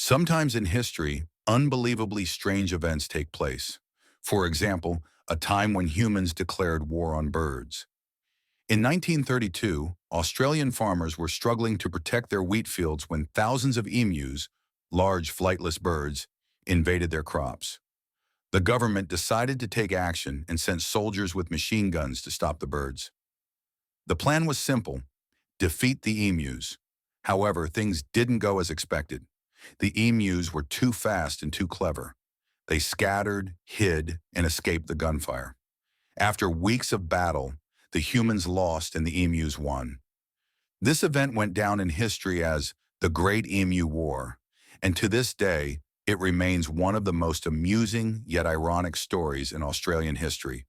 Sometimes in history, unbelievably strange events take place. For example, a time when humans declared war on birds. In 1932, Australian farmers were struggling to protect their wheat fields when thousands of emus, large flightless birds, invaded their crops. The government decided to take action and sent soldiers with machine guns to stop the birds. The plan was simple: defeat the emus. However, things didn't go as expected. The emus were too fast and too clever. They scattered, hid, and escaped the gunfire. After weeks of battle, the humans lost and the emus won. This event went down in history as the Great Emu War, and to this day, it remains one of the most amusing yet ironic stories in Australian history.